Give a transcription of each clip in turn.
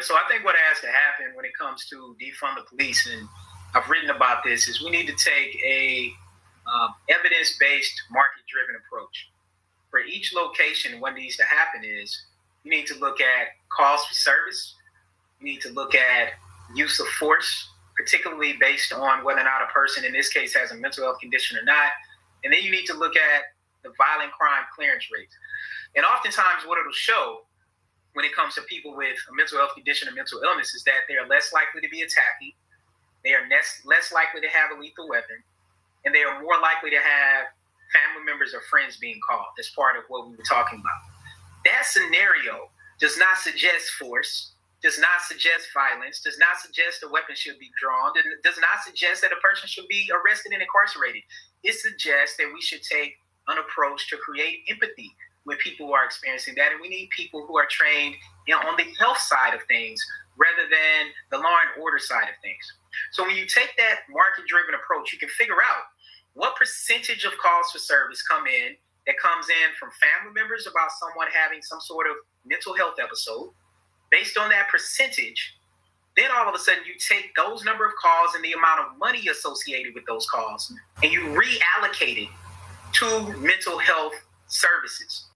So I think what has to happen when it comes to defund the police, and I've written about this, is we need to take a evidence-based, market-driven approach. For each location, what needs to happen is you need to look at calls for service. You need to look at use of force, particularly based on whether or not a person in this case has a mental health condition or not. And then you need to look at the violent crime clearance rates. And oftentimes what it'll show when it comes to people with a mental health condition or mental illness is that they are less likely to be attacking, they are less likely to have a lethal weapon, and they are more likely to have family members or friends being called. That's part of what we were talking about. That scenario does not suggest force, does not suggest violence, does not suggest a weapon should be drawn, does not suggest that a person should be arrested and incarcerated. It suggests that we should take an approach to create empathy with people who are experiencing that. And we need people who are trained on the health side of things rather than the law and order side of things. So when you take that market-driven approach, you can figure out what percentage of calls for service come in that comes in from family members about someone having some sort of mental health episode. Based on that percentage, then all of a sudden you take those number of calls and the amount of money associated with those calls and you reallocate it to mental health services.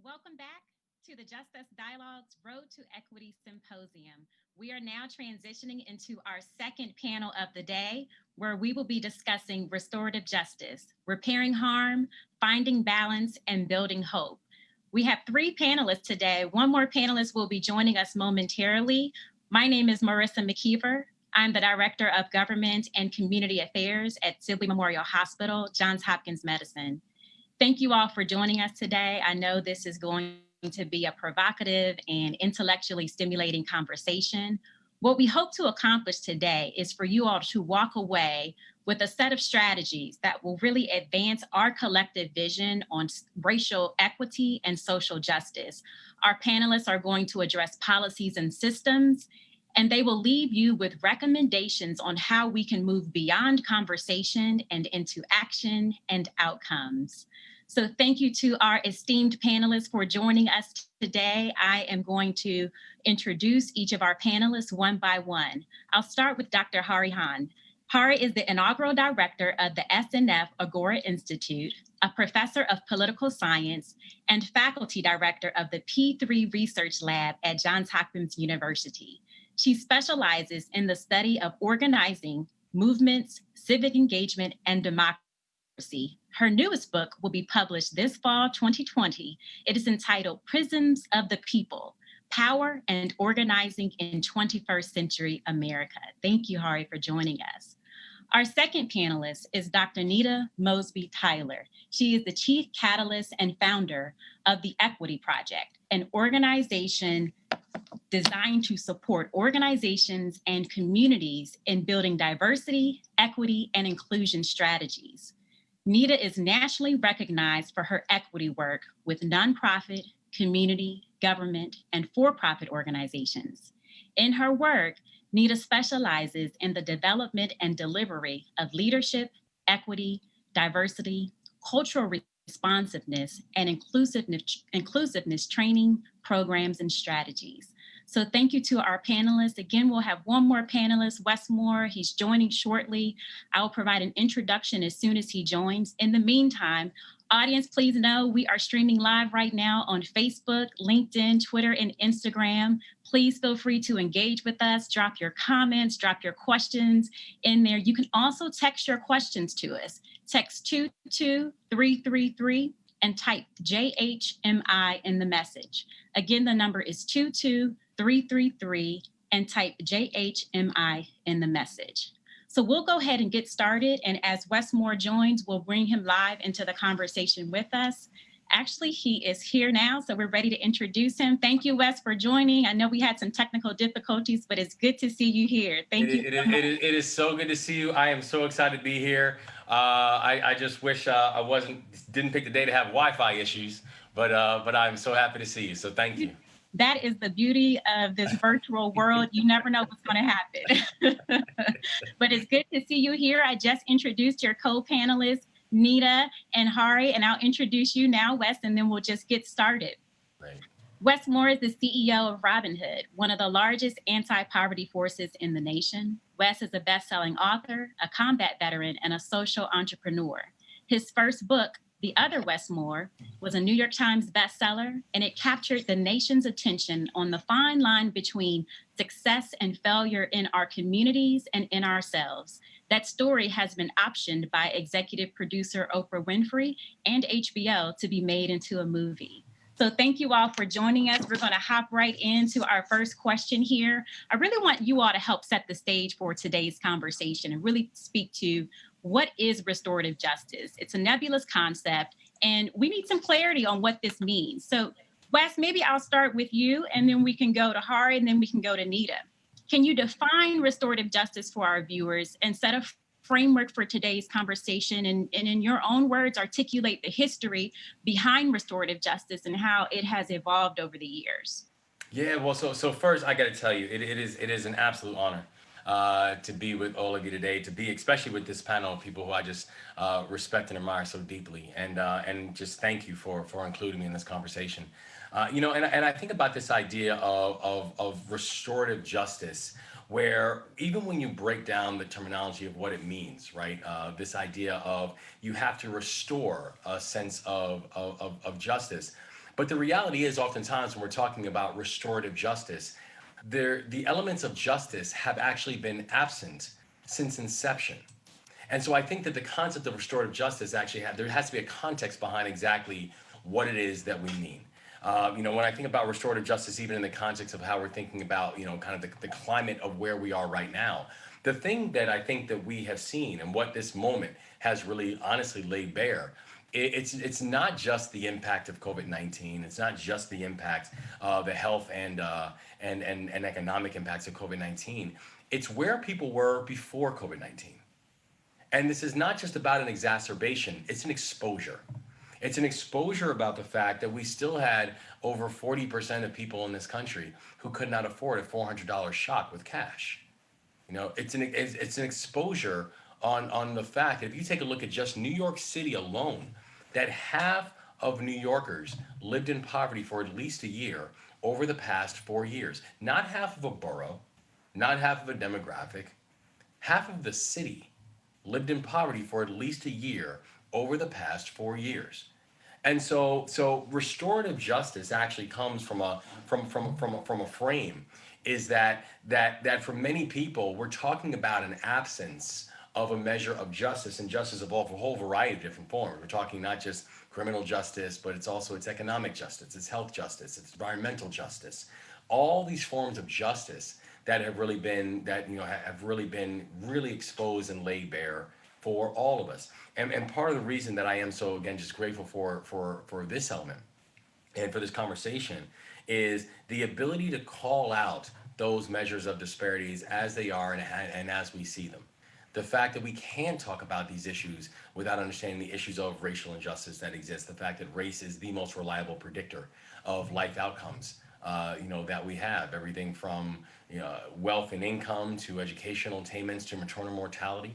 Welcome back to the Justice Dialogues Road to Equity Symposium. We are now transitioning into our second panel of the day, where we will be discussing restorative justice, repairing harm, finding balance, and building hope. We have three panelists today. One more panelist will be joining us momentarily. My name is Marissa McKeever. I'm the Director of Government and Community Affairs at Sibley Memorial Hospital, Johns Hopkins Medicine. Thank you all for joining us today. I know this is going to be a provocative and intellectually stimulating conversation. What we hope to accomplish today is for you all to walk away with a set of strategies that will really advance our collective vision on racial equity and social justice. Our panelists are going to address policies and systems, and they will leave you with recommendations on how we can move beyond conversation and into action and outcomes. So thank you to our esteemed panelists for joining us today. I am going to introduce each of our panelists one by one. I'll start with Dr. Hahrie Hahn. Hahrie is the inaugural director of the SNF Agora Institute, a professor of political science, and faculty director of the P3 Research Lab at Johns Hopkins University. She specializes in the study of organizing, movements, civic engagement, and democracy. Her newest book will be published this fall 2020. It is entitled Prisms of the People, Power and Organizing in 21st Century America. Thank you, Hahrie, for joining us. Our second panelist is Dr. Nita Mosby Tyler. She is the chief catalyst and founder of the Equity Project, an organization designed to support organizations and communities in building diversity, equity, and inclusion strategies. Nita is nationally recognized for her equity work with nonprofit, community, government, and for-profit organizations. In her work, Nita specializes in the development and delivery of leadership, equity, diversity, cultural responsiveness, and inclusiveness training, programs, and strategies. So thank you to our panelists. Again, we'll have one more panelist, Wes Moore. He's joining shortly. I'll provide an introduction as soon as he joins. In the meantime, audience, please know we are streaming live right now on Facebook, LinkedIn, Twitter, and Instagram. Please feel free to engage with us, drop your comments, drop your questions in there. You can also text your questions to us. Text 22333 and type JHMI in the message. Again, the number is 22333 and type JHMI in the message. So we'll go ahead and get started. And as Wes Moore joins, we'll bring him live into the conversation with us. Actually, he is here now, so we're ready to introduce him. Thank you, Wes, for joining. I know we had some technical difficulties, but it's good to see you here. Thank you. It is so good to see you. I am so excited to be here. I just wish I didn't pick the day to have Wi-Fi issues, but I'm so happy to see you. So thank you. That is the beauty of this virtual world. You never know what's going to happen. But it's good to see you here. I just introduced your co-panelists, Nita and Hahrie, and I'll introduce you now, Wes, and then we'll just get started. Wes Moore is the CEO of Robinhood, one of the largest anti-poverty forces in the nation. Wes is a best-selling author, a combat veteran, and a social entrepreneur. His first book, The Other Wes Moore, was a New York Times bestseller, and it captured the nation's attention on the fine line between success and failure in our communities and in ourselves. That story has been optioned by executive producer Oprah Winfrey and HBO to be made into a movie. So thank you all for joining us. We're going to hop right into our first question here. I really want you all to help set the stage for today's conversation and really speak to what is restorative justice. It's a nebulous concept, and we need some clarity on what this means. So Wes, maybe I'll start with you, and then we can go to Hahrie, and then we can go to Nita. Can you define restorative justice for our viewers and set a framework for today's conversation, and in your own words, articulate the history behind restorative justice and how it has evolved over the years? Yeah, well, so first I got to tell you, it is an absolute honor to be with all of you today, to be especially with this panel of people who I just respect and admire so deeply, and just thank you for including me in this conversation. And I think about this idea of restorative justice, where even when you break down the terminology of what it means, right? This idea of you have to restore a sense of justice. But the reality is, oftentimes when we're talking about restorative justice, the elements of justice have actually been absent since inception. And so I think that the concept of restorative justice actually there has to be a context behind exactly what it is that we mean. When I think about restorative justice, even in the context of how we're thinking about, kind of the climate of where we are right now, the thing that I think that we have seen and what this moment has really honestly laid bare, it's not just the impact of COVID-19. It's not just the impact of the health and economic impacts of COVID-19. It's where people were before COVID-19. And this is not just about an exacerbation, it's an exposure. It's an exposure about the fact that we still had over 40% of people in this country who could not afford a $400 shot with cash. It's an exposure on the fact that if you take a look at just New York City alone, that half of New Yorkers lived in poverty for at least a year over the past 4 years. Not half of a borough, not half of a demographic, half of the city lived in poverty for at least a year over the past 4 years. And so restorative justice actually comes from a frame, is that for many people, we're talking about an absence of a measure of justice, and justice of a whole variety of different forms. We're talking not just criminal justice, but it's economic justice, it's health justice, it's environmental justice. All these forms of justice that have really been really exposed and laid bare for all of us. And part of the reason that I am so, again, just grateful for this element and for this conversation is the ability to call out those measures of disparities as they are and as we see them. The fact that we can talk about these issues without understanding the issues of racial injustice that exist, the fact that race is the most reliable predictor of life outcomes, that we have, everything from wealth and income to educational attainments to maternal mortality.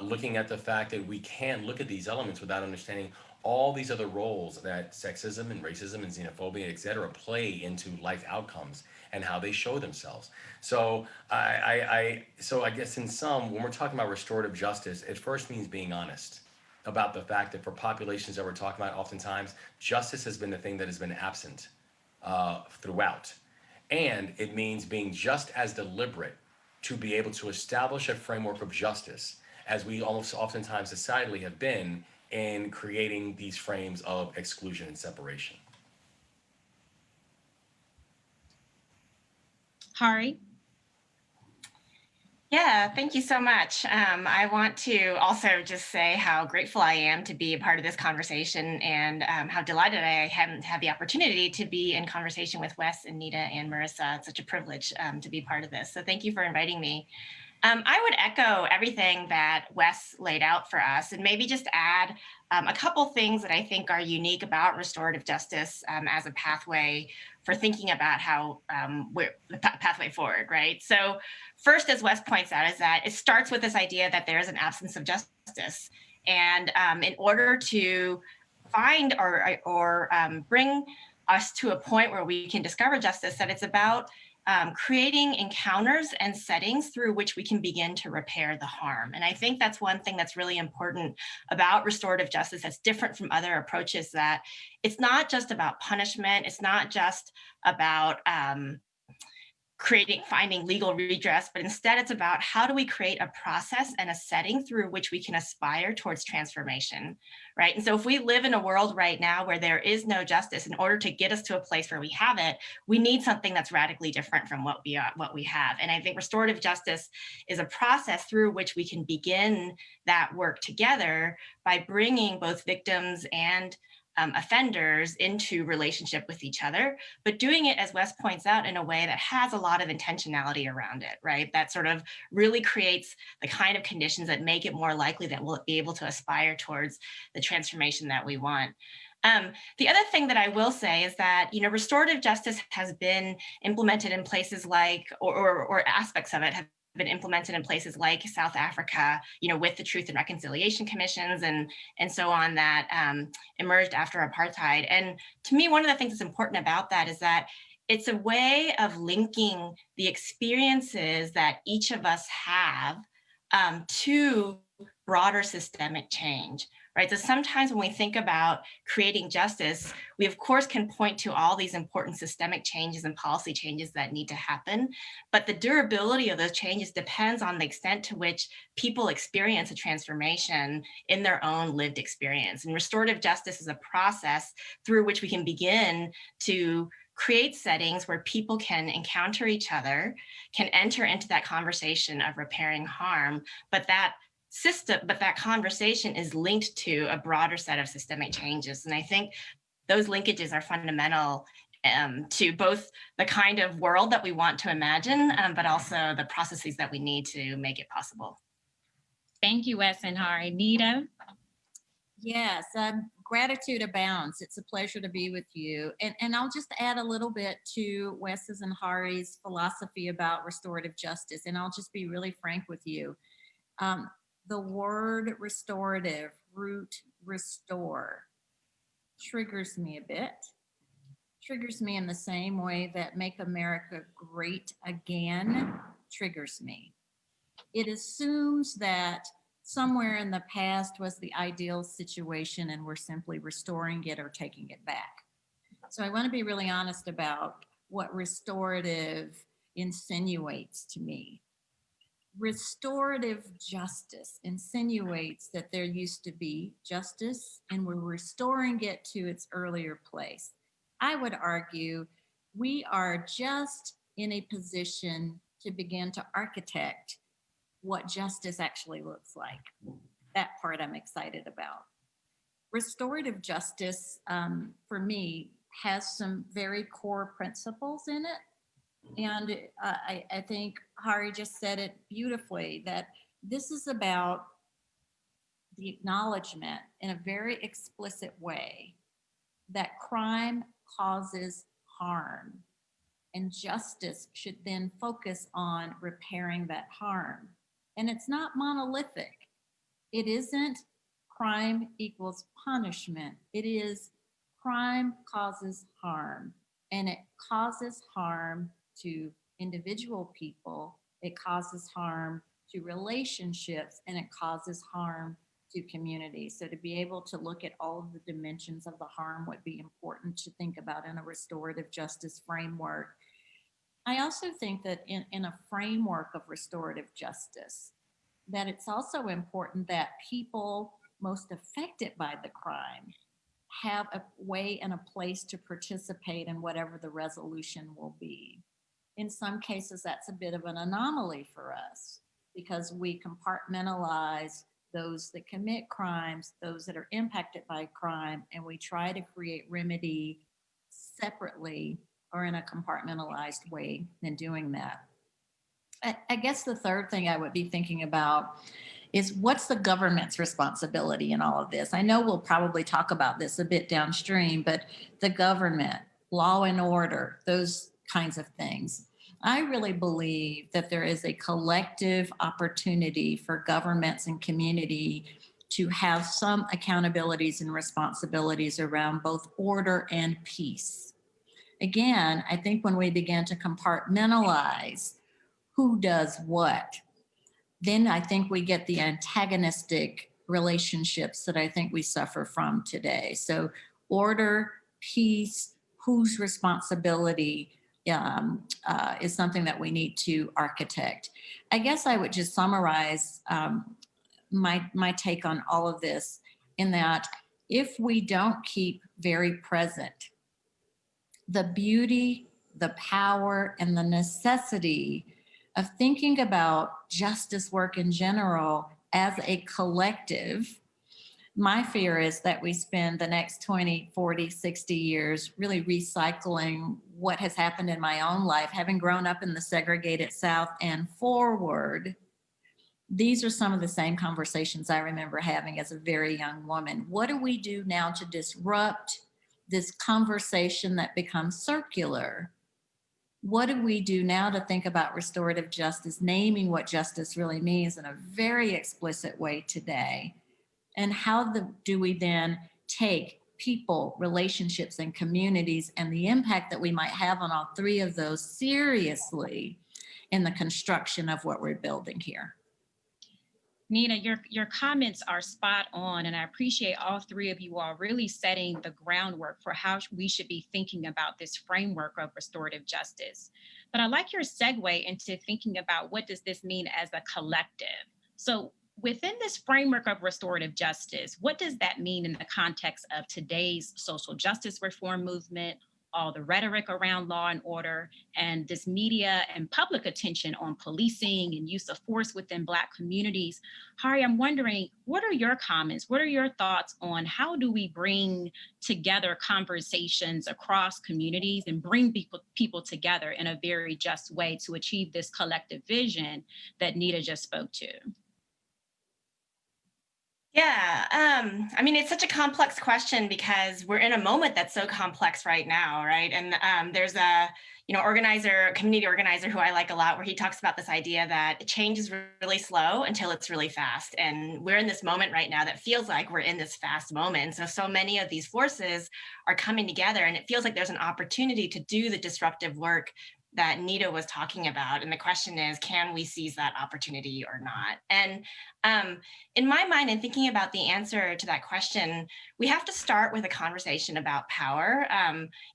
Looking at the fact that we can look at these elements without understanding all these other roles that sexism and racism and xenophobia, et cetera, play into life outcomes and how they show themselves. So I guess in sum, when we're talking about restorative justice, it first means being honest about the fact that for populations that we're talking about, oftentimes justice has been the thing that has been absent throughout. And it means being just as deliberate to be able to establish a framework of justice as we almost oftentimes societally have been in creating these frames of exclusion and separation. Hahrie? Yeah, thank you so much. I want to also just say how grateful I am to be a part of this conversation, and how delighted I am to have the opportunity to be in conversation with Wes and Nita and Marissa. It's such a privilege to be part of this. So thank you for inviting me. I would echo everything that Wes laid out for us, and maybe just add a couple things that I think are unique about restorative justice as a pathway for thinking about how the pathway forward, right? So first, as Wes points out, is that it starts with this idea that there is an absence of justice. And in order to find or bring us to a point where we can discover justice, that it's about creating encounters and settings through which we can begin to repair the harm. And I think that's one thing that's really important about restorative justice that's different from other approaches, that it's not just about punishment. It's not just about finding legal redress, but instead it's about how do we create a process and a setting through which we can aspire towards transformation, right? And so if we live in a world right now where there is no justice, in order to get us to a place where we have it, we need something that's radically different from what we have. And I think restorative justice is a process through which we can begin that work together by bringing both victims and offenders into relationship with each other, but doing it, as Wes points out, in a way that has a lot of intentionality around it, right? That sort of really creates the kind of conditions that make it more likely that we'll be able to aspire towards the transformation that we want. The other thing that I will say is that, restorative justice has been implemented in places like, or aspects of it have been implemented in places like South Africa, with the Truth and Reconciliation Commissions and so on that emerged after apartheid. And to me, one of the things that's important about that is that it's a way of linking the experiences that each of us have to broader systemic change. Right. So sometimes when we think about creating justice, we of course can point to all these important systemic changes and policy changes that need to happen. But the durability of those changes depends on the extent to which people experience a transformation in their own lived experience. And restorative justice is a process through which we can begin to create settings where people can encounter each other, can enter into that conversation of repairing harm, but that conversation is linked to a broader set of systemic changes. And I think those linkages are fundamental to both the kind of world that we want to imagine, but also the processes that we need to make it possible. Thank you, Wes and Hahrie. Nita? Yes, gratitude abounds. It's a pleasure to be with you. And I'll just add a little bit to Wes's and Hahrie's philosophy about restorative justice. And I'll just be really frank with you. The word restorative, root restore, triggers me a bit. Triggers me in the same way that make America great again triggers me. It assumes that somewhere in the past was the ideal situation and we're simply restoring it or taking it back. So I want to be really honest about what restorative insinuates to me. Restorative justice insinuates that there used to be justice and we're restoring it to its earlier place. I would argue we are just in a position to begin to architect what justice actually looks like. That part I'm excited about. Restorative justice, for me, has some very core principles in it. And I think Hahrie just said it beautifully, that this is about the acknowledgement in a very explicit way that crime causes harm, and justice should then focus on repairing that harm. And it's not monolithic. It isn't crime equals punishment. It is crime causes harm, and it causes harm to individual people, it causes harm to relationships, and it causes harm to communities. So to be able to look at all of the dimensions of the harm would be important to think about in a restorative justice framework. I also think that in a framework of restorative justice, that it's also important that people most affected by the crime have a way and a place to participate in whatever the resolution will be. In some cases, that's a bit of an anomaly for us because we compartmentalize those that commit crimes, those that are impacted by crime, and we try to create remedy separately or in a compartmentalized way in doing that. I guess the third thing I would be thinking about is what's the government's responsibility in all of this? I know we'll probably talk about this a bit downstream, but the government, law and order, those kinds of things. I really believe that there is a collective opportunity for governments and community to have some accountabilities and responsibilities around both order and peace. again, I think when we begin to compartmentalize who does what, then I think we get the antagonistic relationships that I think we suffer from today. So order, peace, whose responsibility is something that we need to architect. I guess I would just summarize my take on all of this in that if we don't keep very present the beauty, the power, and the necessity of thinking about justice work in general as a collective, my fear is that we spend the next 20, 40, 60 years really recycling what has happened in my own life, having grown up in the segregated South and forward. These are some of the same conversations I remember having as a very young woman. What do we do now to disrupt this conversation that becomes circular? What do we do now to think about restorative justice, naming what justice really means in a very explicit way today? And how do we then take people, relationships, and communities and the impact that we might have on all three of those seriously in the construction of what we're building here? Nita, your comments are spot on, and I appreciate all three of you all really setting the groundwork for how we should be thinking about this framework of restorative justice. But I like your segue into thinking about what does this mean as a collective? So within this framework of restorative justice, what does that mean in the context of today's social justice reform movement, all the rhetoric around law and order, and this media and public attention on policing and use of force within Black communities? Hahrie, I'm wondering, what are your comments? What are your thoughts on how do we bring together conversations across communities and bring people together in a very just way to achieve this collective vision that Nita just spoke to? Yeah, I mean, it's such a complex question because we're in a moment that's so complex right now, right? And there's a, community organizer who I like a lot, where he talks about this idea that change is really slow until it's really fast. And we're in this moment right now that feels like we're in this fast moment. So many of these forces are coming together, and it feels like there's an opportunity to do the disruptive work that Nita was talking about. And the question is, can we seize that opportunity or not? And in my mind, in thinking about the answer to that question, we have to start with a conversation about power.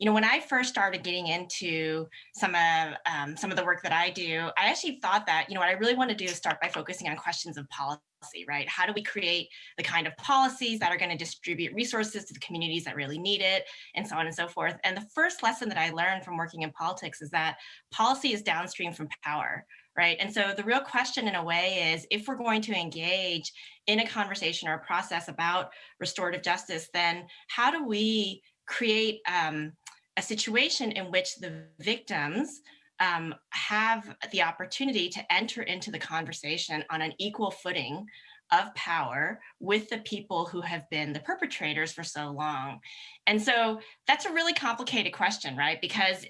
When I first started getting into some of the work that I do, I actually thought that, what I really want to do is start by focusing on questions of policy, right? How do we create the kind of policies that are going to distribute resources to the communities that really need it, and so on and so forth. And the first lesson that I learned from working in politics is that policy is downstream from power, right? And so the real question in a way is, if we're going to engage in a conversation or a process about restorative justice, then how do we create a situation in which the victims have the opportunity to enter into the conversation on an equal footing of power with the people who have been the perpetrators for so long? And so that's a really complicated question, right? Because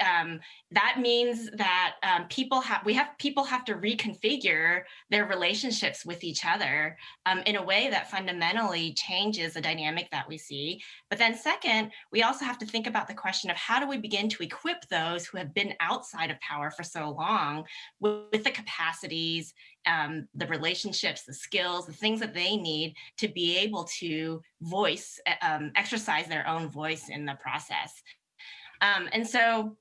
that means that people have to reconfigure their relationships with each other in a way that fundamentally changes the dynamic that we see. But then second, we also have to think about the question of how do we begin to equip those who have been outside of power for so long with the capacities, the relationships, the skills, the things that they need to be able to exercise their own voice in the process. And so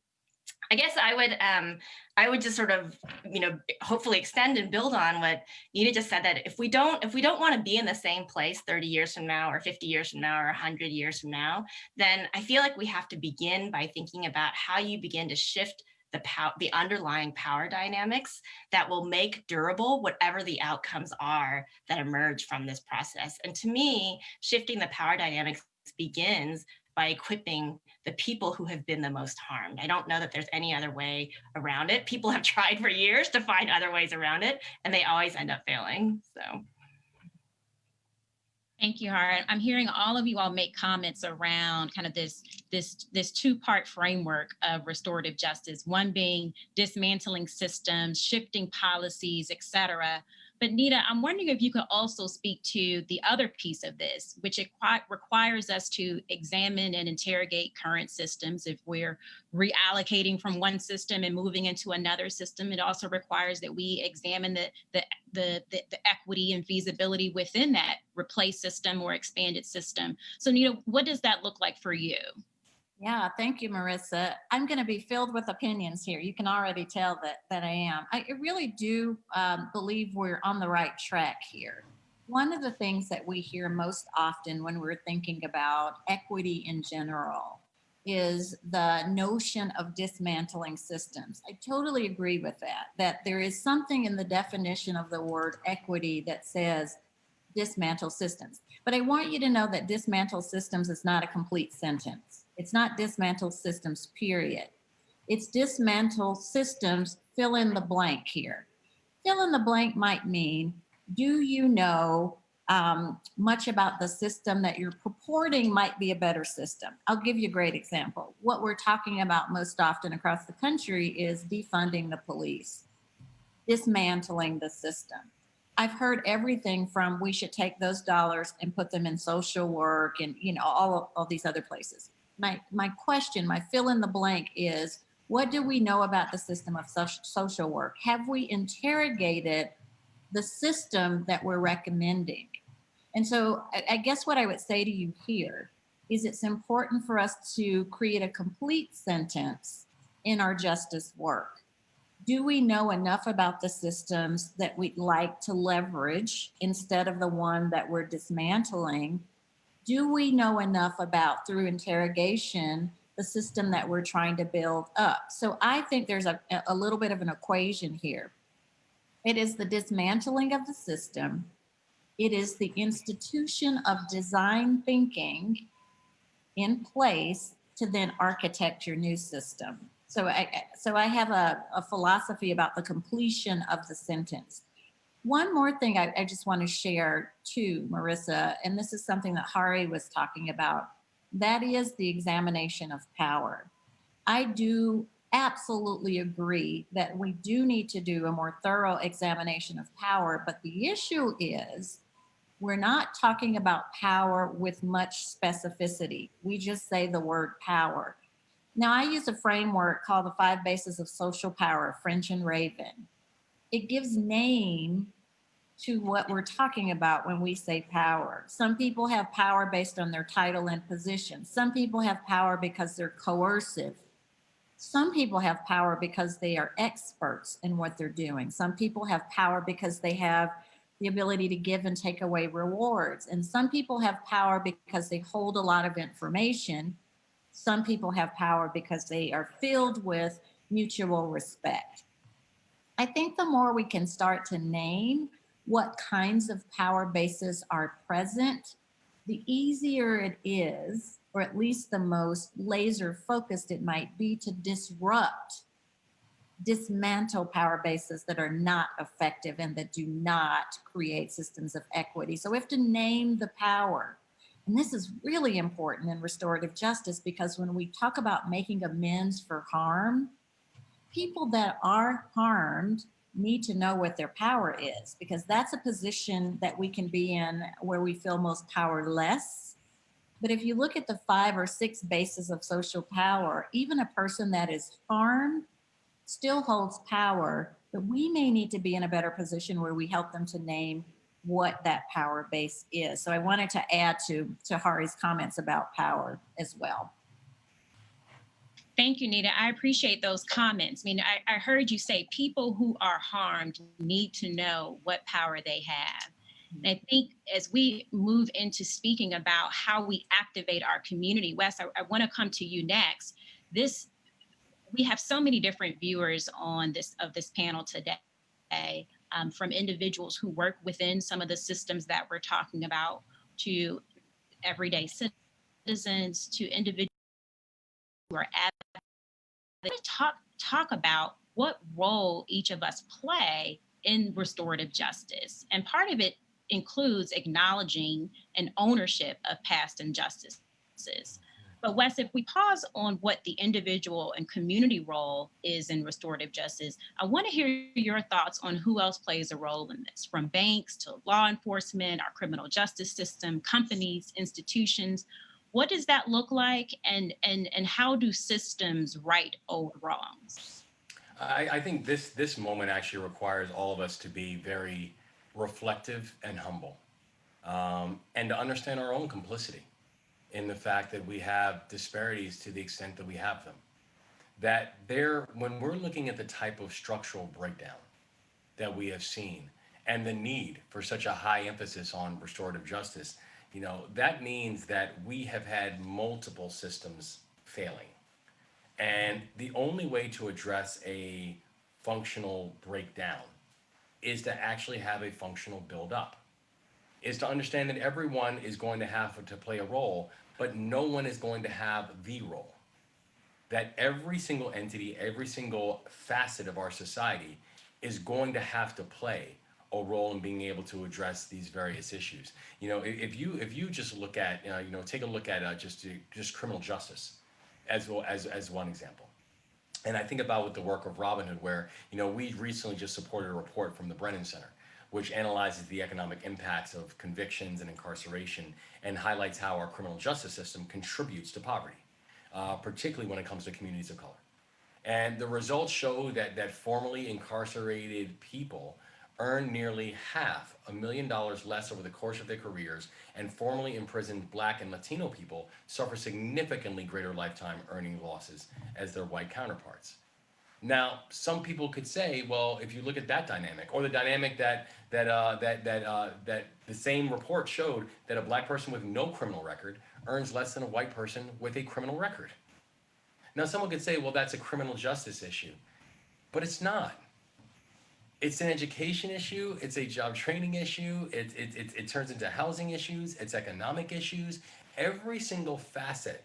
I guess I would just sort of, hopefully extend and build on what Nita just said, that if we don't want to be in the same place 30 years from now or 50 years from now or 100 years from now, then I feel like we have to begin by thinking about how you begin to shift the underlying power dynamics that will make durable whatever the outcomes are that emerge from this process. And to me, shifting the power dynamics begins by equipping the people who have been the most harmed. I don't know that there's any other way around it. People have tried for years to find other ways around it, and they always end up failing. So. Thank you, Hahrie. I'm hearing all of you all make comments around kind of this two-part framework of restorative justice, one being dismantling systems, shifting policies, et cetera. But Nita, I'm wondering if you could also speak to the other piece of this, which requires us to examine and interrogate current systems. If we're reallocating from one system and moving into another system, it also requires that we examine the equity and feasibility within that replaced system or expanded system. So Nita, what does that look like for you? Yeah, thank you, Marissa. I'm going to be filled with opinions here. You can already tell that I am. I really do believe we're on the right track here. One of the things that we hear most often when we're thinking about equity in general is the notion of dismantling systems. I totally agree with that there is something in the definition of the word equity that says dismantle systems. But I want you to know that dismantle systems is not a complete sentence. It's not dismantle systems, period. It's dismantle systems, fill in the blank here. Fill in the blank might mean, do you know much about the system that you're purporting might be a better system? I'll give you a great example. What we're talking about most often across the country is defunding the police, dismantling the system. I've heard everything from we should take those dollars and put them in social work and all these other places. My question, my fill in the blank is, what do we know about the system of social work? Have we interrogated the system that we're recommending? And so I guess what I would say to you here is it's important for us to create a complete sentence in our justice work. Do we know enough about the systems that we'd like to leverage instead of the one that we're dismantling? Do we know enough about, through interrogation, the system that we're trying to build up? So I think there's a little bit of an equation here. It is the dismantling of the system. It is the institution of design thinking in place to then architect your new system. So I have a philosophy about the completion of the sentence. One more thing I just want to share too, Marissa, and this is something that Hahrie was talking about, that is the examination of power. I do absolutely agree that we do need to do a more thorough examination of power, but the issue is we're not talking about power with much specificity. We just say the word power. Now, I use a framework called the 5 Bases of Social Power, French and Raven. It gives name to what we're talking about when we say power. Some people have power based on their title and position. Some people have power because they're coercive. Some people have power because they are experts in what they're doing. Some people have power because they have the ability to give and take away rewards. And some people have power because they hold a lot of information. Some people have power because they are filled with mutual respect. I think the more we can start to name what kinds of power bases are present, the easier it is, or at least the most laser focused it might be, to dismantle power bases that are not effective and that do not create systems of equity. So we have to name the power. And this is really important in restorative justice, because when we talk about making amends for harm, people that are harmed need to know what their power is, because that's a position that we can be in where we feel most powerless. But if you look at the 5 or 6 bases of social power, even a person that is harmed still holds power, but we may need to be in a better position where we help them to name what that power base is. So I wanted to add to Hahrie's comments about power as well. Thank you, Nita. I appreciate those comments. I mean, I heard you say people who are harmed need to know what power they have. And I think as we move into speaking about how we activate our community, Wes, I want to come to you next. We have so many different viewers on this panel today, from individuals who work within some of the systems that we're talking about, to everyday citizens, to individuals who are talk about what role each of us play in restorative justice. And part of it includes acknowledging an ownership of past injustices. But Wes, if we pause on what the individual and community role is in restorative justice, I want to hear your thoughts on who else plays a role in this, from banks to law enforcement, our criminal justice system, companies, institutions. What does that look like, and how do systems right old wrongs? I think this moment actually requires all of us to be very reflective and humble, and to understand our own complicity in the fact that we have disparities to the extent that we have them. That when we're looking at the type of structural breakdown that we have seen and the need for such a high emphasis on restorative justice, that means that we have had multiple systems failing. And the only way to address a functional breakdown is to actually have a functional build up, is to understand that everyone is going to have to play a role, but no one is going to have the role. That every single entity, every single facet of our society is going to have to play a role in being able to address these various issues. If you just look at, take a look at just criminal justice as well as one example. And I think about with the work of Robin Hood, where, we recently just supported a report from the Brennan Center, which analyzes the economic impacts of convictions and incarceration and highlights how our criminal justice system contributes to poverty, particularly when it comes to communities of color. And the results show that formerly incarcerated people earn nearly $500,000 less over the course of their careers, and formerly imprisoned Black and Latino people suffer significantly greater lifetime earning losses as their white counterparts. Now, some people could say, well, if you look at that dynamic, or the dynamic that the same report showed, that a Black person with no criminal record earns less than a white person with a criminal record. Now, someone could say, well, that's a criminal justice issue, but it's not. It's an education issue. It's a job training issue. It turns into housing issues. It's economic issues. Every single facet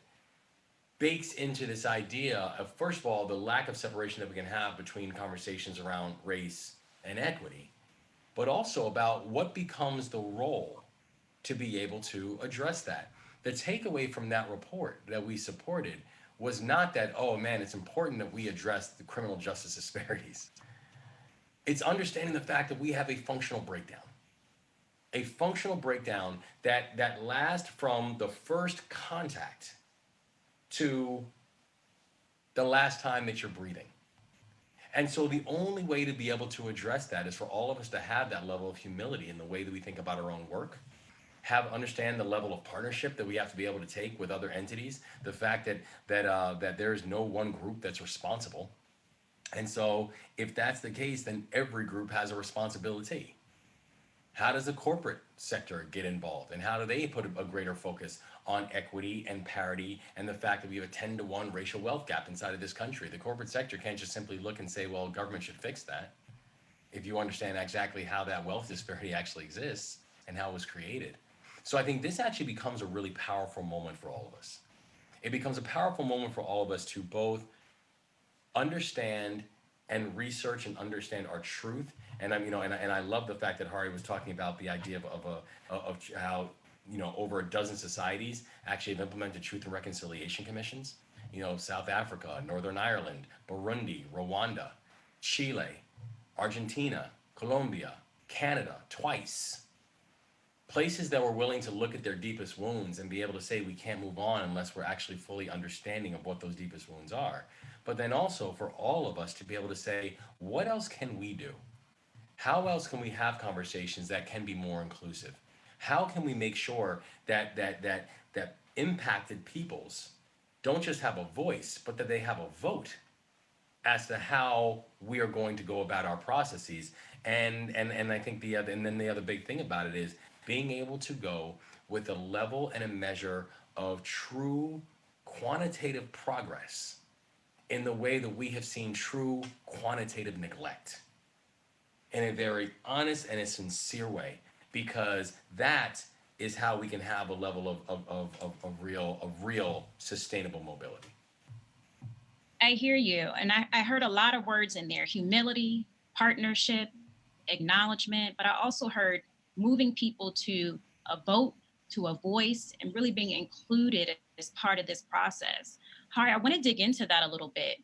bakes into this idea of, first of all, the lack of separation that we can have between conversations around race and equity, but also about what becomes the role to be able to address that. The takeaway from that report that we supported was not that, oh man, it's important that we address the criminal justice disparities. It's understanding the fact that we have a functional breakdown. A functional breakdown that lasts from the first contact to the last time that you're breathing. And so the only way to be able to address that is for all of us to have that level of humility in the way that we think about our own work, understand the level of partnership that we have to be able to take with other entities, the fact that there is no one group that's responsible. And so if that's the case, then every group has a responsibility. How does the corporate sector get involved? And how do they put a greater focus on equity and parity and the fact that we have a 10-to-1 racial wealth gap inside of this country? The corporate sector can't just simply look and say, well, government should fix that. If you understand exactly how that wealth disparity actually exists and how it was created. So I think this actually becomes a really powerful moment for all of us. It becomes a powerful moment for all of us to both understand and research and understand our truth. And I love the fact that Hahrie was talking about the idea of how over a dozen societies actually have implemented truth and reconciliation commissions. South Africa, Northern Ireland, Burundi, Rwanda, Chile, Argentina, Colombia, Canada, twice. Places that were willing to look at their deepest wounds and be able to say we can't move on unless we're actually fully understanding of what those deepest wounds are. But then also for all of us to be able to say, what else can we do? How else can we have conversations that can be more inclusive? How can we make sure that impacted peoples don't just have a voice, but that they have a vote as to how we are going to go about our processes? And I think the other big thing about it is being able to go with a level and a measure of true quantitative progress in the way that we have seen true quantitative neglect, in a very honest and a sincere way, because that is how we can have a level of real sustainable mobility. I hear you. And I heard a lot of words in there: humility, partnership, acknowledgement, but I also heard moving people to a vote, to a voice, and really being included is part of this process. Hahrie, I want to dig into that a little bit.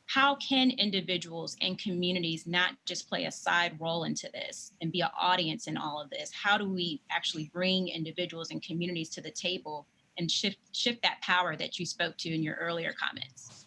How can individuals and communities not just play a side role into this and be an audience in all of this? How do we actually bring individuals and communities to the table and shift that power that you spoke to in your earlier comments?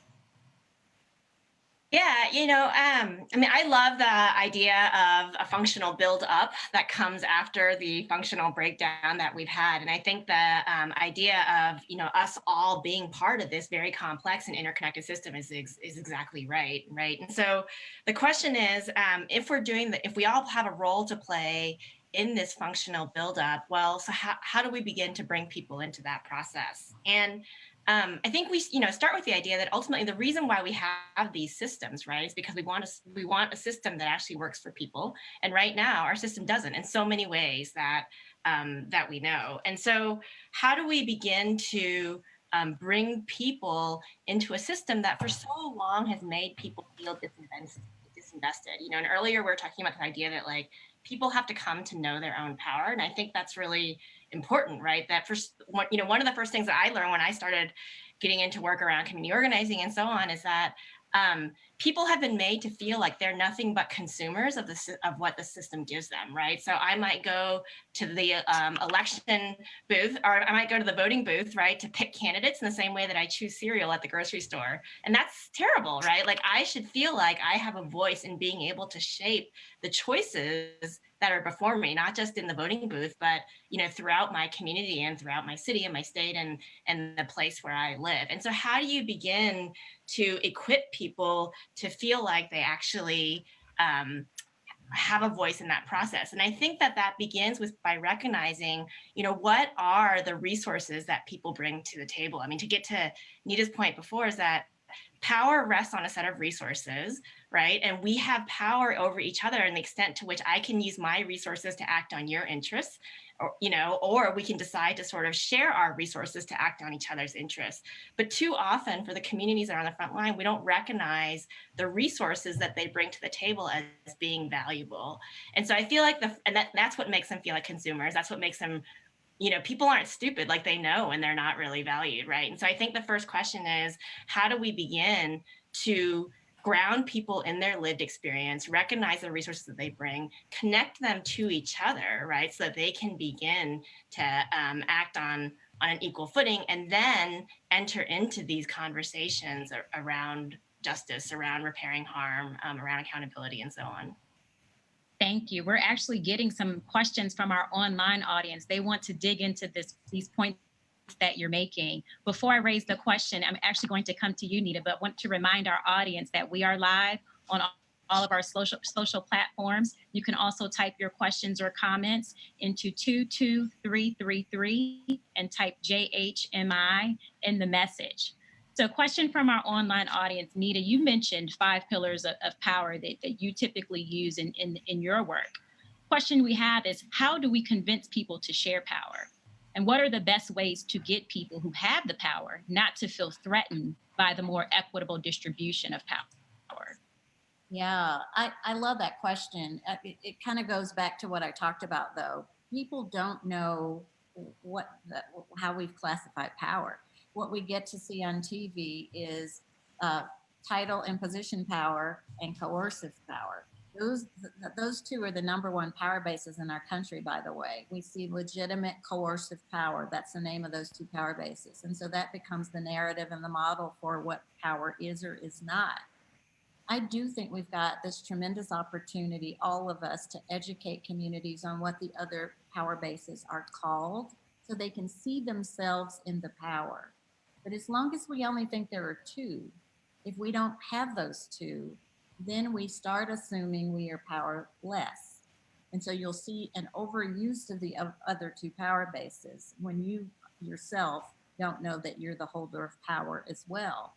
Yeah, I mean, I love the idea of a functional build up that comes after the functional breakdown that we've had. And I think the idea of, us all being part of this very complex and interconnected system is exactly right. And so the question is, if we all have a role to play in this functional buildup, well, so how do we begin to bring people into that process? And I think we, start with the idea that ultimately the reason why we have these systems, right, is because we want a system that actually works for people. And right now, our system doesn't in so many ways that we know. And so, how do we begin to bring people into a system that for so long has made people feel disinvested? And earlier we were talking about the idea that people have to come to know their own power, and I think that's really important, right? That first, one of the first things that I learned when I started getting into work around community organizing and so on is that people have been made to feel like they're nothing but consumers of what the system gives them, right? So I might go to the election booth, or I might go to the voting booth, right, to pick candidates in the same way that I choose cereal at the grocery store. And that's terrible, right? I should feel like I have a voice in being able to shape the choices that are before me, not just in the voting booth, but throughout my community and throughout my city and my state and the place where I live. And so how do you begin to equip people to feel like they actually have a voice in that process? And I think that begins by recognizing, what are the resources that people bring to the table? I mean, to get to Nita's point before, is that power rests on a set of resources, right? And we have power over each other in the extent to which I can use my resources to act on your interests, or we can decide to sort of share our resources to act on each other's interests. But too often for the communities that are on the front line, we don't recognize the resources that they bring to the table as being valuable. And so I feel like that's what makes them feel like consumers. That's what makes them, people aren't stupid, they know and they're not really valued, right? And so I think the first question is, how do we begin to ground people in their lived experience, recognize the resources that they bring, connect them to each other, right? So that they can begin to act on an equal footing, and then enter into these conversations around justice, around repairing harm, around accountability, and so on. Thank you. We're actually getting some questions from our online audience. They want to dig into these points that you're making. Before I raise the question, I'm actually going to come to you, Nita, but want to remind our audience that we are live on all of our social platforms. You can also type your questions or comments into 22333 and type JHMI in the message. So, question from our online audience. Nita, you mentioned 5 pillars of power that you typically use in your work. Question we have is, how do we convince people to share power? And what are the best ways to get people who have the power not to feel threatened by the more equitable distribution of power? Yeah, I love that question. It kind of goes back to what I talked about, though. People don't know how we've classified power. What we get to see on TV is title and position power and coercive power. Those two are the number one power bases in our country, by the way. We see legitimate coercive power. That's the name of those two power bases. And so that becomes the narrative and the model for what power is or is not. I do think we've got this tremendous opportunity, all of us, to educate communities on what the other power bases are called so they can see themselves in the power. But as long as we only think there are 2, if we don't have those 2, then we start assuming we are powerless. And so you'll see an overuse of the other 2 power bases when you yourself don't know that you're the holder of power as well.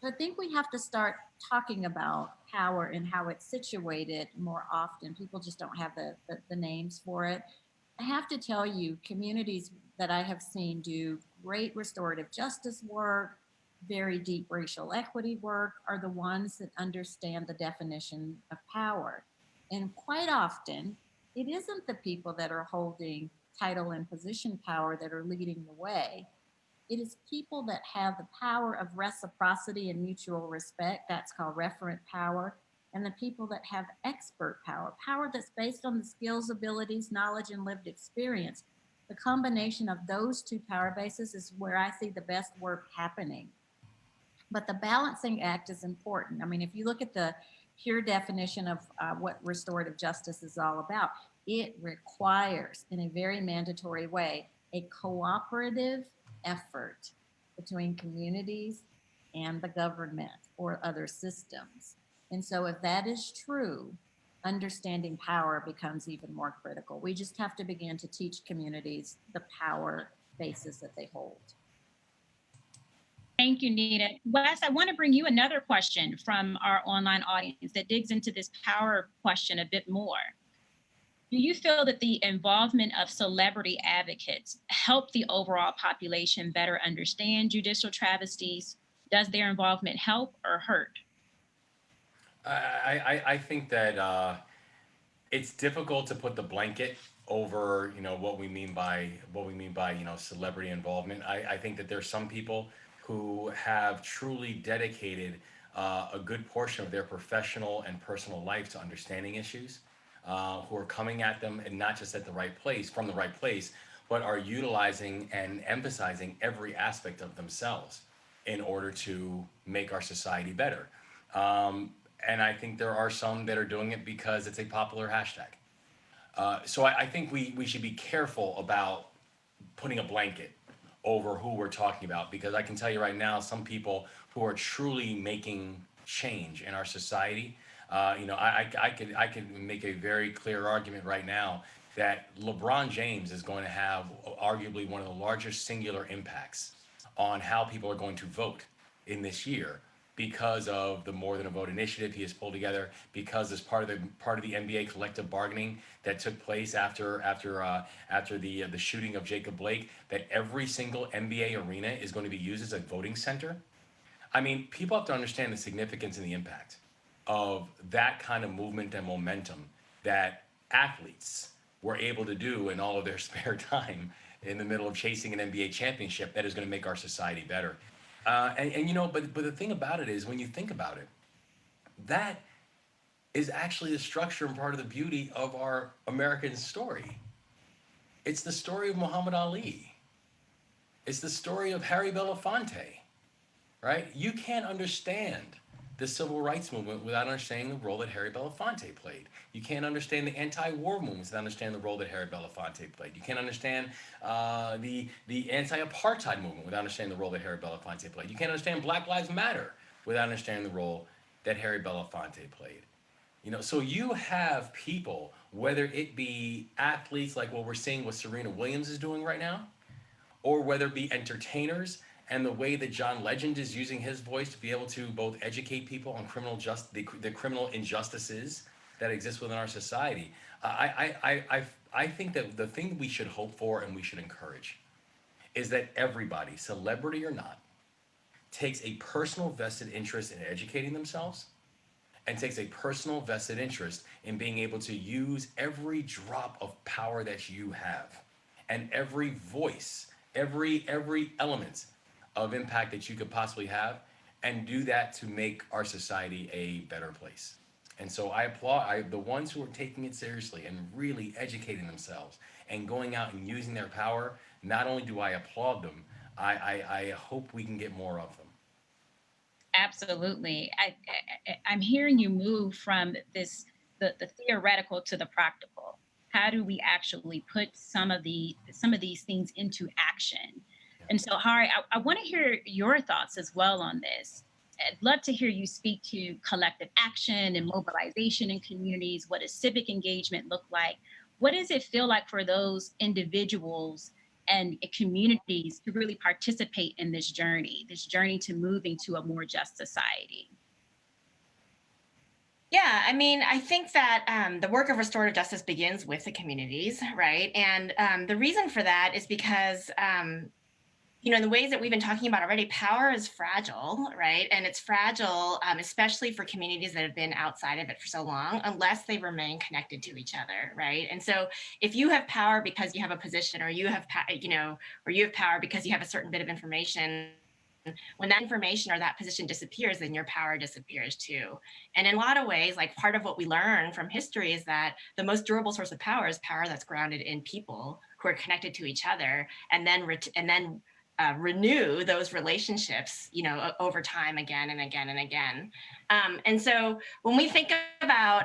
So I think we have to start talking about power and how it's situated more often. People just don't have the names for it. I have to tell you, communities that I have seen do great restorative justice work, very deep racial equity work, are the ones that understand the definition of power. And quite often, it isn't the people that are holding title and position power that are leading the way. It is people that have the power of reciprocity and mutual respect. That's called referent power. And the people that have expert power, power that's based on the skills, abilities, knowledge, and lived experience. The combination of those two power bases is where I see the best work happening. But the balancing act is important. I mean, if you look at the pure definition of what restorative justice is all about, it requires, in a very mandatory way, a cooperative effort between communities and the government or other systems. And so, if that is true, understanding power becomes even more critical. We just have to begin to teach communities the power basis that they hold. Thank you, Nita. Wes, I want to bring you another question from our online audience that digs into this power question a bit more. Do you feel that the involvement of celebrity advocates help the overall population better understand judicial travesties? Does their involvement help or hurt? I think that it's difficult to put the blanket over, what we mean by celebrity involvement. I think that there's some people who have truly dedicated a good portion of their professional and personal life to understanding issues, who are coming at them and not just at the right place, from the right place, but are utilizing and emphasizing every aspect of themselves in order to make our society better. And I think there are some that are doing it because it's a popular hashtag. So I think we should be careful about putting a blanket over who we're talking about, because I can tell you right now, some people who are truly making change in our society, I could make a very clear argument right now that LeBron James is going to have arguably one of the largest singular impacts on how people are going to vote in this year, because of the More Than a Vote initiative he has pulled together, because as part of the NBA collective bargaining that took place after the shooting of Jacob Blake, that every single NBA arena is going to be used as a voting center. I mean, people have to understand the significance and the impact of that kind of movement and momentum that athletes were able to do in all of their spare time in the middle of chasing an NBA championship that is going to make our society better. But the thing about it is, when you think about it, that is actually the structure and part of the beauty of our American story. It's the story of Muhammad Ali. It's the story of Harry Belafonte, right? You can't understand the civil rights movement without understanding the role that Harry Belafonte played. You can't understand the anti-war movement without understanding the role that Harry Belafonte played. You can't understand the anti-apartheid movement without understanding the role that Harry Belafonte played. You can't understand Black Lives Matter without understanding the role that Harry Belafonte played. So you have people, whether it be athletes like what we're seeing what Serena Williams is doing right now, or whether it be entertainers, and the way that John Legend is using his voice to be able to both educate people on the criminal injustices that exist within our society. I think that the thing we should hope for and we should encourage is that everybody, celebrity or not, takes a personal vested interest in educating themselves, and takes a personal vested interest in being able to use every drop of power that you have, and every voice, every element of impact that you could possibly have, and do that to make our society a better place. And so I applaud the ones who are taking it seriously and really educating themselves and going out and using their power. Not only do I applaud them, I hope we can get more of them. Absolutely. I'm hearing you move from the theoretical to the practical. How do we actually put some of these things into action? And so, Hahrie, I want to hear your thoughts as well on this. I'd love to hear you speak to collective action and mobilization in communities. What does civic engagement look like? What does it feel like for those individuals and communities to really participate in this journey to moving to a more just society? Yeah, I mean, I think that the work of restorative justice begins with the communities, right? And the reason for that is because the ways that we've been talking about already, power is fragile, right? And it's fragile, especially for communities that have been outside of it for so long, unless they remain connected to each other, right? And so if you have power because you have a position, or you have, or you have power because you have a certain bit of information, when that information or that position disappears, then your power disappears too. And in a lot of ways, like, part of what we learn from history is that the most durable source of power is power that's grounded in people who are connected to each other, and then renew those relationships, over time, again and again and again. And so when we think about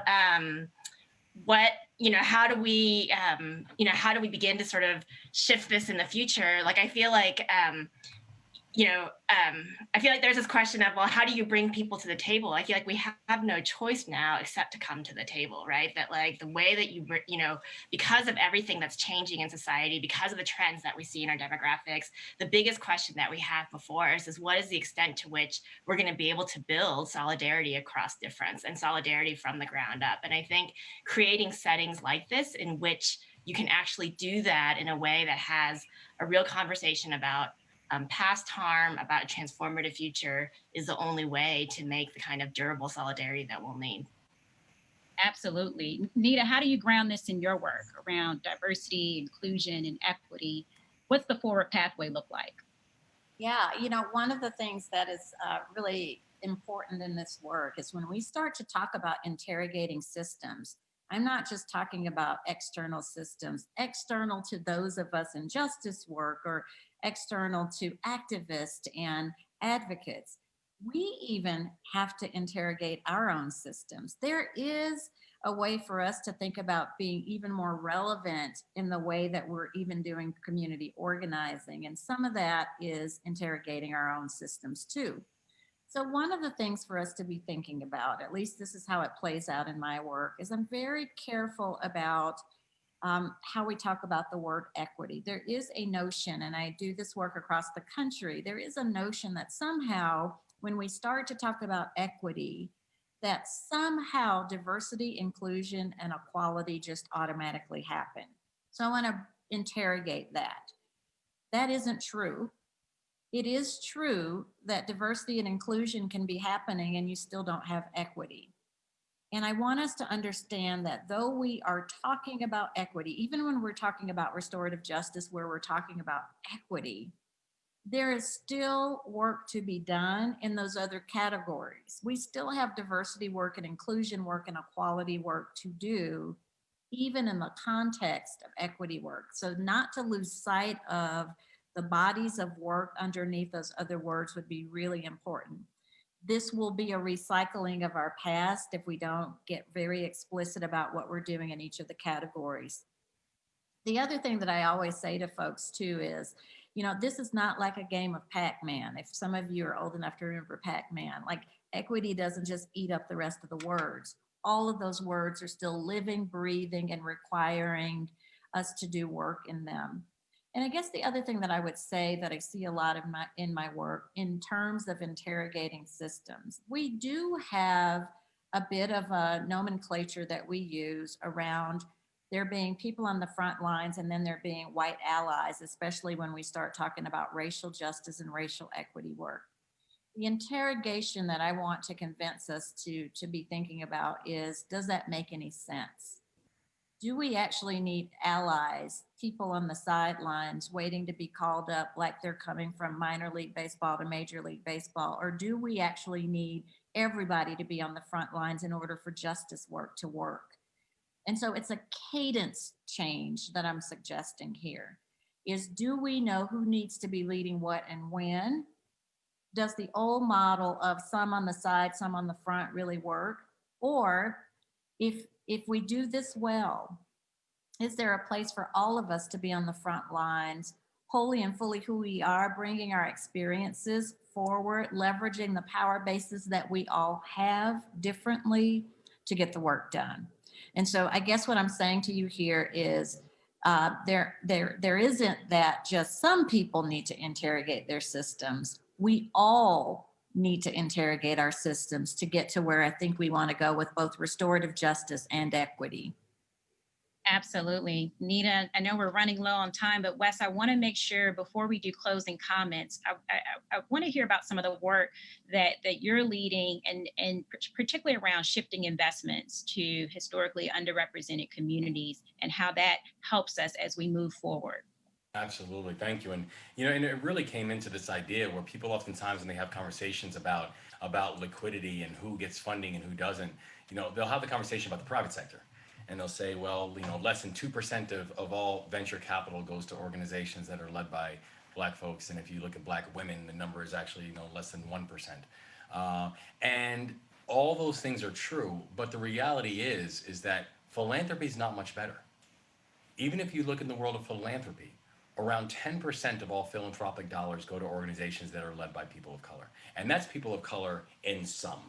what, how do we begin to sort of shift this in the future? Like, I feel like I feel like there's this question of, well, how do you bring people to the table? I feel like we have no choice now except to come to the table, right? That, like, the way that because of everything that's changing in society, because of the trends that we see in our demographics, the biggest question that we have before us is, what is the extent to which we're going to be able to build solidarity across difference and solidarity from the ground up? And I think creating settings like this in which you can actually do that in a way that has a real conversation about past harm, about a transformative future, is the only way to make the kind of durable solidarity that we'll need. Absolutely. Nita, how do you ground this in your work around diversity, inclusion, and equity? What's the forward pathway look like? Yeah, one of the things that is really important in this work is when we start to talk about interrogating systems. I'm not just talking about external systems, external to those of us in justice work, or external to activists and advocates. We even have to interrogate our own systems. There is a way for us to think about being even more relevant in the way that we're even doing community organizing. And some of that is interrogating our own systems too. So one of the things for us to be thinking about, at least this is how it plays out in my work, is I'm very careful about how we talk about the word equity. There is a notion, and I do this work across the country, there is a notion that somehow when we start to talk about equity, that somehow diversity, inclusion, and equality just automatically happen. So I want to interrogate that. That isn't true. It is true that diversity and inclusion can be happening and you still don't have equity. And I want us to understand that though we are talking about equity, even when we're talking about restorative justice, where we're talking about equity, there is still work to be done in those other categories. We still have diversity work and inclusion work and equality work to do, even in the context of equity work. So not to lose sight of the bodies of work underneath those other words would be really important. This will be a recycling of our past if we don't get very explicit about what we're doing in each of the categories. The other thing that I always say to folks too is, this is not like a game of Pac-Man. If some of you are old enough to remember Pac-Man, like, equity doesn't just eat up the rest of the words. All of those words are still living, breathing, and requiring us to do work in them. And I guess the other thing that I would say that I see a lot in my work in terms of interrogating systems, we do have a bit of a nomenclature that we use around there being people on the front lines and then there being white allies, especially when we start talking about racial justice and racial equity work. The interrogation that I want to convince us to be thinking about is, does that make any sense? Do we actually need allies, people on the sidelines waiting to be called up like they're coming from minor league baseball to major league baseball? Or do we actually need everybody to be on the front lines in order for justice work to work? And so it's a cadence change that I'm suggesting here, is, do we know who needs to be leading what and when? Does the old model of some on the side, some on the front really work? Or if we do this well, is there a place for all of us to be on the front lines, wholly and fully who we are, bringing our experiences forward, leveraging the power bases that we all have differently to get the work done? And so I guess what I'm saying to you here is there isn't that just some people need to interrogate their systems. We all need to interrogate our systems to get to where I think we want to go with both restorative justice and equity. Absolutely. Nita, I know we're running low on time, but Wes, I want to make sure before we do closing comments, I want to hear about some of the work that you're leading and particularly around shifting investments to historically underrepresented communities and how that helps us as we move forward. Absolutely. Thank you. And and it really came into this idea where people oftentimes when they have conversations about liquidity and who gets funding and who doesn't, they'll have the conversation about the private sector. And they'll say, well, less than 2% of all venture capital goes to organizations that are led by Black folks. And if you look at Black women, the number is actually, less than 1%. And all those things are true. But the reality is that philanthropy is not much better. Even if you look in the world of philanthropy, around 10% of all philanthropic dollars go to organizations that are led by people of color. And that's people of color in some.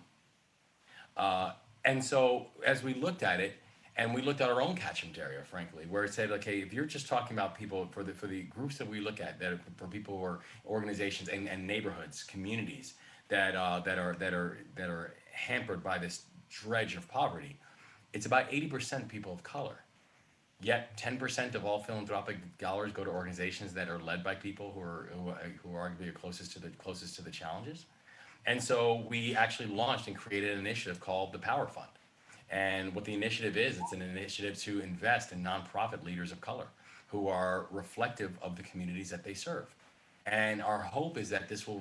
And so as we looked at it, and we looked at our own catchment area, frankly, where it said, okay, if you're just talking about people for the groups that we look at, that are, for people who are organizations and neighborhoods, communities that are hampered by this dredge of poverty, it's about 80% people of color. Yet 10% of all philanthropic dollars go to organizations that are led by people who are arguably closest to the challenges. And so we actually launched and created an initiative called the Power Fund. And what the initiative is, it's an initiative to invest in nonprofit leaders of color who are reflective of the communities that they serve. And our hope is that this will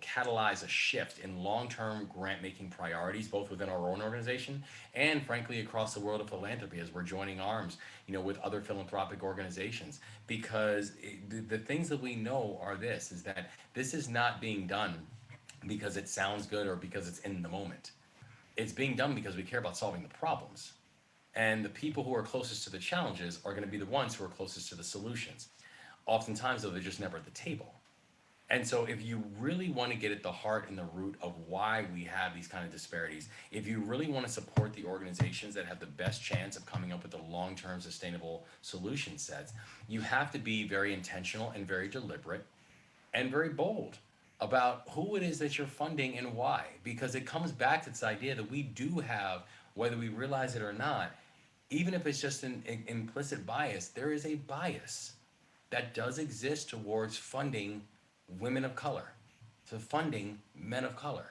catalyze a shift in long-term grant-making priorities, both within our own organization and, frankly, across the world of philanthropy as we're joining arms, with other philanthropic organizations. Because the things that we know are is that this is not being done because it sounds good or because it's in the moment. It's being done because we care about solving the problems. And the people who are closest to the challenges are going to be the ones who are closest to the solutions. Oftentimes, though, they're just never at the table. And so if you really want to get at the heart and the root of why we have these kind of disparities, if you really want to support the organizations that have the best chance of coming up with the long-term sustainable solution sets, you have to be very intentional and very deliberate and very bold about who it is that you're funding and why. Because it comes back to this idea that we do have, whether we realize it or not, even if it's just an implicit bias, there is a bias that does exist towards funding women of color, to funding men of color,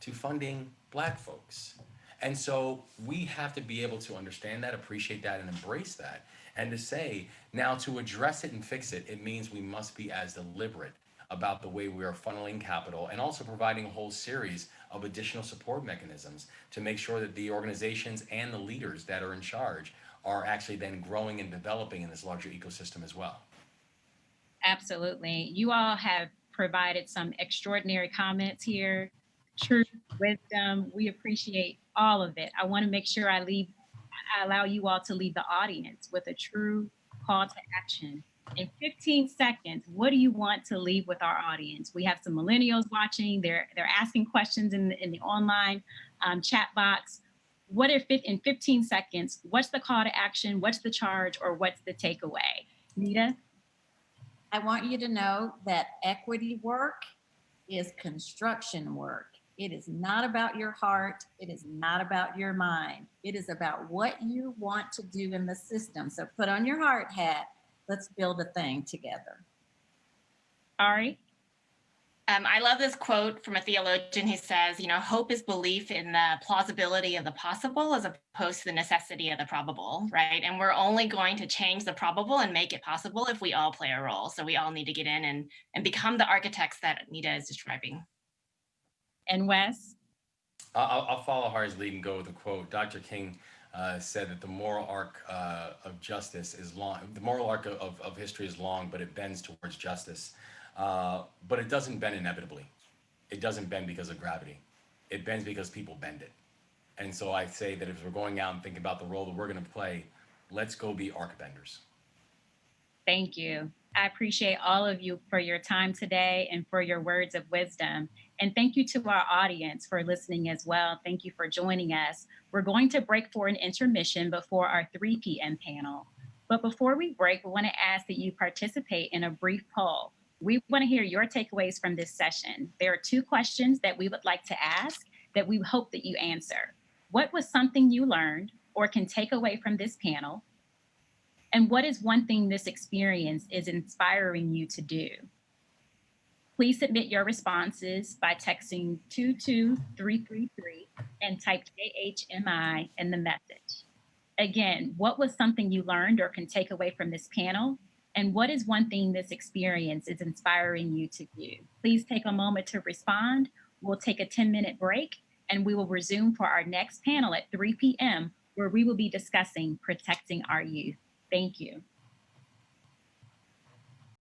to funding Black folks. And so we have to be able to understand that, appreciate that, and embrace that. And to say, now to address it and fix it, it means we must be as deliberate about the way we are funneling capital and also providing a whole series of additional support mechanisms to make sure that the organizations and the leaders that are in charge are actually then growing and developing in this larger ecosystem as well. Absolutely. You all have provided some extraordinary comments here. Truth, wisdom, we appreciate all of it. I want to make sure I allow you all to leave the audience with a true call to action. In 15 seconds, what do you want to leave with our audience? We have some millennials watching. They're asking questions in the online chat box. What if in 15 seconds, what's the call to action? What's the charge or what's the takeaway? Nita? I want you to know that equity work is construction work. It is not about your heart. It is not about your mind. It is about what you want to do in the system. So put on your heart hat. Let's build a thing together. Hahrie? I love this quote from a theologian who says, hope is belief in the plausibility of the possible as opposed to the necessity of the probable, right? And we're only going to change the probable and make it possible if we all play a role. So we all need to get in and become the architects that Nita is describing. And Wes? I'll follow Harry's lead and go with a quote. Dr. King said that the moral arc of justice is long. The moral arc of history is long, but it bends towards justice. But it doesn't bend inevitably. It doesn't bend because of gravity. It bends because people bend it. And so I say that if we're going out and thinking about the role that we're going to play, let's go be arc benders. Thank you. I appreciate all of you for your time today and for your words of wisdom. And thank you to our audience for listening as well. Thank you for joining us. We're going to break for an intermission before our 3 p.m. panel. But before we break, we want to ask that you participate in a brief poll. We want to hear your takeaways from this session. There are 2 questions that we would like to ask that we hope that you answer. What was something you learned or can take away from this panel? And what is one thing this experience is inspiring you to do? Please submit your responses by texting 22333 and type JHMI in the message. Again, what was something you learned or can take away from this panel? And what is one thing this experience is inspiring you to do? Please take a moment to respond. We'll take a 10-minute break and we will resume for our next panel at 3 p.m. where we will be discussing protecting our youth. Thank you.